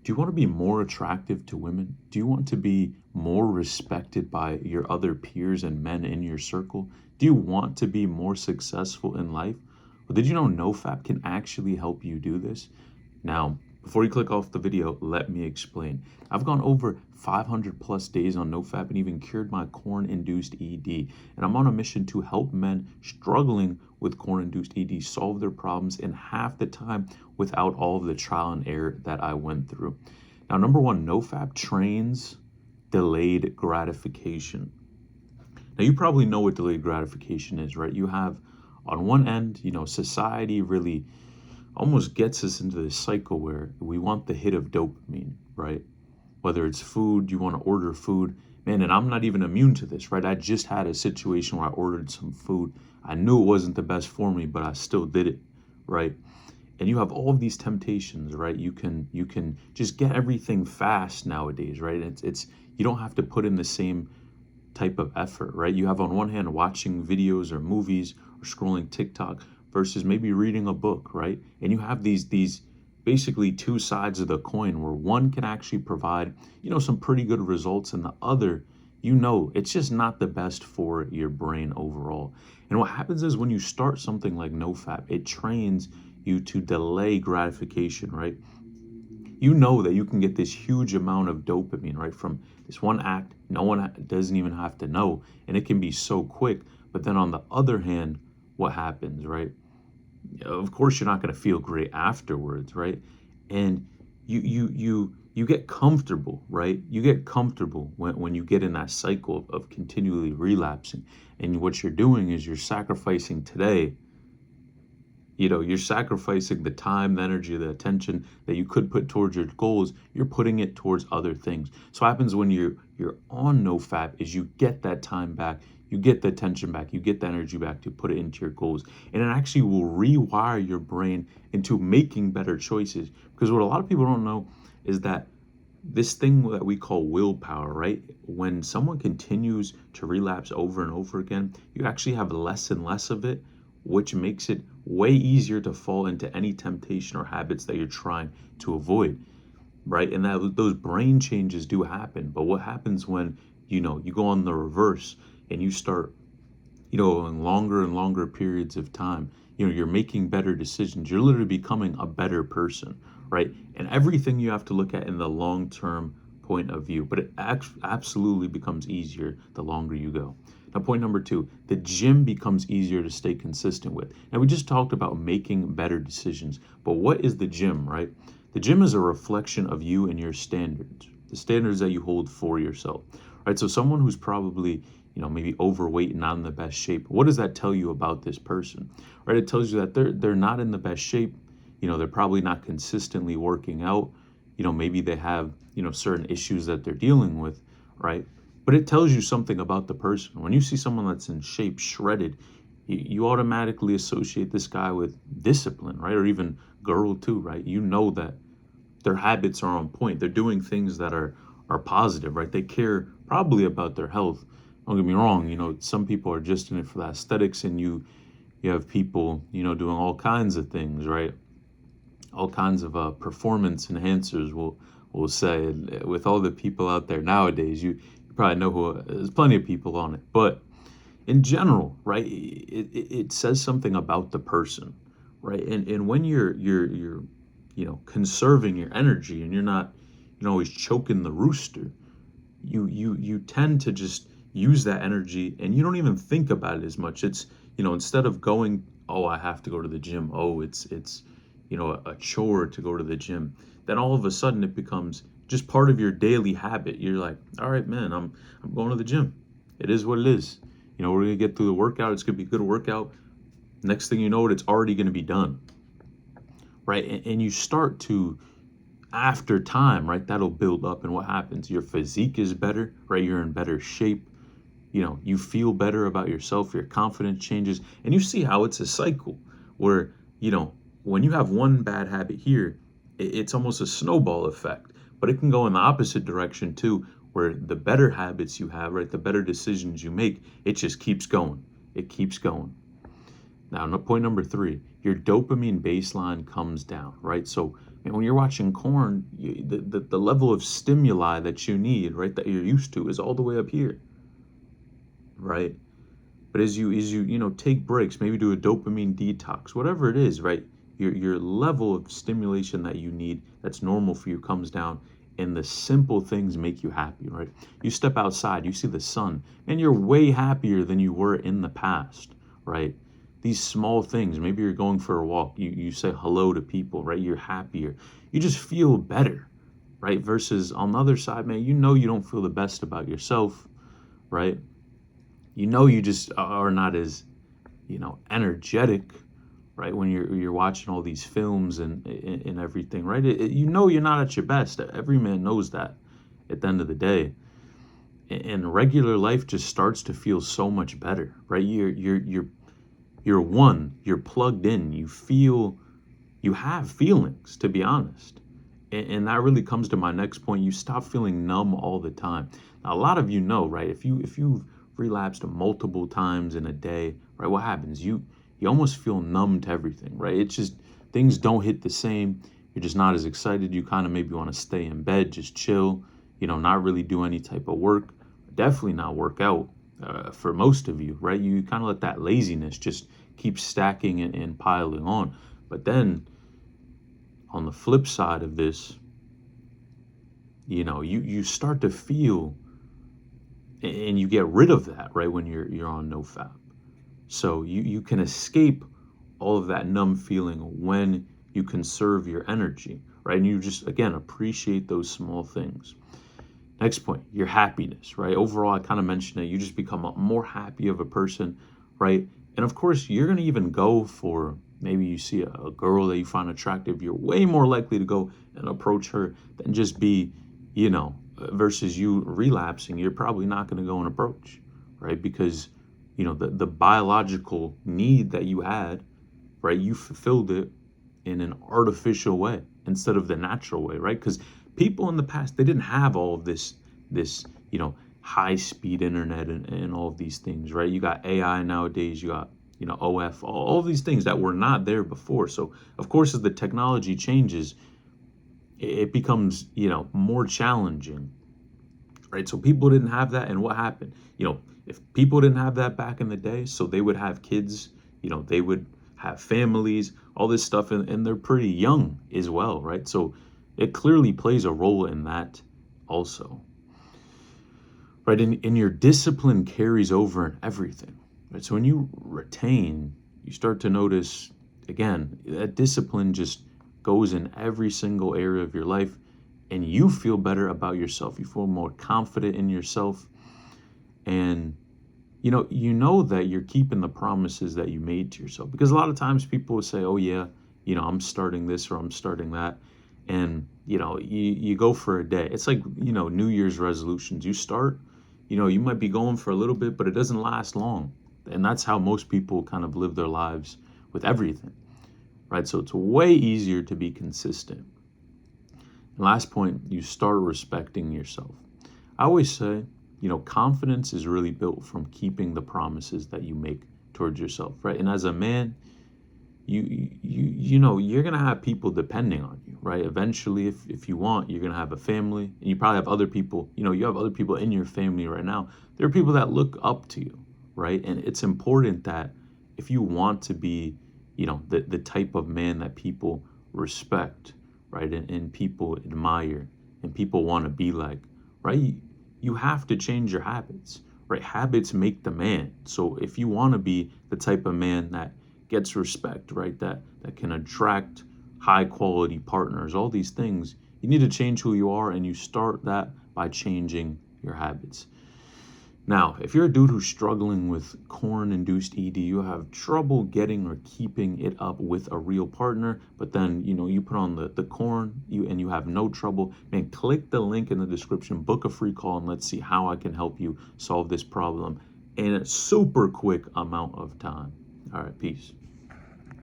Do you want to be more attractive to women? Do you want to be more respected by your other peers and men in your circle? Do you want to be more successful in life? Well, did you know NoFap can actually help you do this? Now, before you click off the video, let me explain. I've gone over 500 plus days on NoFap and even cured my corn-induced ED. And I'm on a mission to help men struggling with corn-induced ED solve their problems in half the time without all of the trial and error that I went through. Now, number one, NoFap trains delayed gratification. Now, you probably know what delayed gratification is, right? You have on one end, society really almost gets us into this cycle where we want the hit of dopamine, right? Whether it's food, you want to order food, man, and I'm not even immune to this, right? I just had a situation where I ordered some food. I knew it wasn't the best for me, but I still did it, right? And you have all of these temptations, right? You can just get everything fast nowadays, right? It's you don't have to put in the same type of effort, right? You have on one hand watching videos or movies or scrolling TikTok versus maybe reading a book, right? And you have these basically two sides of the coin where one can actually provide, some pretty good results, and the other, it's just not the best for your brain overall. And what happens is when you start something like NoFap, it trains you to delay gratification, right? You know that you can get this huge amount of dopamine, right, from this one act. No one doesn't even have to know, and it can be so quick. But then on the other hand, what happens, right? Of course, you're not going to feel great afterwards, right? And you get comfortable, right? You get comfortable when you get in that cycle of continually relapsing. And what you're doing is you're sacrificing today. You're sacrificing the time, the energy, the attention that you could put towards your goals. You're putting it towards other things. So what happens when you're on NoFap is you get that time back, you get the attention back, you get the energy back to put it into your goals. And it actually will rewire your brain into making better choices. Because what a lot of people don't know is that this thing that we call willpower, right? When someone continues to relapse over and over again, you actually have less and less of it, which makes it way easier to fall into any temptation or habits that you're trying to avoid, right? And those brain changes do happen. But what happens when, you go on the reverse and you start, in longer and longer periods of time, you're making better decisions. You're literally becoming a better person, right? And everything you have to look at in the long-term point of view, but it absolutely becomes easier the longer you go. Now, point number two, the gym becomes easier to stay consistent with. Now, we just talked about making better decisions, but what is the gym, right? The gym is a reflection of you and your standards, the standards that you hold for yourself, right? So someone who's probably, maybe overweight and not in the best shape, what does that tell you about this person, right? It tells you that they're not in the best shape. They're probably not consistently working out. Maybe they have, certain issues that they're dealing with, right? But it tells you something about the person. When you see someone that's in shape, shredded, you automatically associate this guy with discipline, right? Or even girl too, right? You know that their habits are on point. They're doing things that are positive, right? They care probably about their health. Don't get me wrong, some people are just in it for the aesthetics, and you have people, doing all kinds of things, right? All kinds of performance enhancers, we'll say. And with all the people out there nowadays, you probably know there's plenty of people on it. But in general, right, it says something about the person, right? And when you're conserving your energy and you're not always choking the rooster, you tend to just use that energy and you don't even think about it as much. It's instead of going, oh, I have to go to the gym, oh, it's a chore to go to the gym, then all of a sudden it becomes just part of your daily habit. You're like, all right, man, I'm going to the gym. It is what it is. We're gonna get through the workout. It's gonna be a good workout. Next thing you know, it's already gonna be done, right? And you start to, after time, right, that'll build up. And what happens? Your physique is better, right? You're in better shape. You feel better about yourself. Your confidence changes, and you see how it's a cycle where when you have one bad habit here, it's almost a snowball effect. But it can go in the opposite direction too, where the better habits you have, right, the better decisions you make, it just keeps going. It keeps going. Now, point number three, your dopamine baseline comes down, right? So And when you're watching corn, the level of stimuli that you need, right, that you're used to is all the way up here, right? But as you take breaks, maybe do a dopamine detox, whatever it is, right? Your level of stimulation that you need that's normal for you comes down, and the simple things make you happy, right? You step outside, you see the sun, and you're way happier than you were in the past, right? These small things, maybe you're going for a walk, you say hello to people, right? You're happier. You just feel better, right? Versus on the other side, man, you don't feel the best about yourself, right? You just are not as, energetic, right? When you're watching all these films and everything, right? You're not at your best. Every man knows that at the end of the day. And regular life just starts to feel so much better, right? You're plugged in. You have feelings, to be honest. And that really comes to my next point. You stop feeling numb all the time. Now, a lot of you know, right? If you've relapsed multiple times in a day, right? What happens? You almost feel numb to everything, right? It's just things don't hit the same. You're just not as excited. You kind of maybe want to stay in bed, just chill, not really do any type of work, definitely not work out for most of you, right? You kind of let that laziness just keep stacking and piling on. But then on the flip side of this, you start to feel and you get rid of that, right, when you're on NoFap. So you can escape all of that numb feeling when you conserve your energy, right? And you just, again, appreciate those small things. Next point, your happiness, right? Overall, I kind of mentioned it. You just become a more happy of a person, right? And of course, you're going to even go for, maybe you see a girl that you find attractive. You're way more likely to go and approach her than just be, versus you relapsing. You're probably not going to go and approach, right? Because the biological need that you had, right, you fulfilled it in an artificial way instead of the natural way, right? Because people in the past, they didn't have all of this high speed internet and all of these things, right? You got AI nowadays, you got OF, all of these things that were not there before. So of course, as the technology changes, it becomes more challenging, right? So people didn't have that, and what happened? If people didn't have that back in the day, so they would have kids, they would have families, all this stuff, and they're pretty young as well, right? So it clearly plays a role in that also, right? And your discipline carries over in everything, right? So when you retain, you start to notice, again, that discipline just goes in every single area of your life, and you feel better about yourself. You feel more confident in yourself. And you know that you're keeping the promises that you made to yourself, because a lot of times people will say, oh yeah, I'm starting this or I'm starting that, and you go for a day. It's like New Year's resolutions. You start, you might be going for a little bit, but it doesn't last long. And that's how most people kind of live their lives with everything, right? So it's way easier to be consistent. And last point, you start respecting yourself. I always say, confidence is really built from keeping the promises that you make towards yourself, right? And as a man, you're gonna have people depending on you, right? Eventually, if you want, you're gonna have a family, and you probably have other people. You have other people in your family right now. There are people that look up to you, right? And it's important that if you want to be, the type of man that people respect, right, and people admire, and people want to be like, right? You have to change your habits, right? Habits make the man. So if you want to be the type of man that gets respect, right, that can attract high quality partners, all these things, you need to change who you are, and you start that by changing your habits. Now, if you're a dude who's struggling with corn-induced ED, you have trouble getting or keeping it up with a real partner, but then, you put on the corn, you have no trouble, man, click the link in the description, book a free call, and let's see how I can help you solve this problem in a super quick amount of time. All right, peace.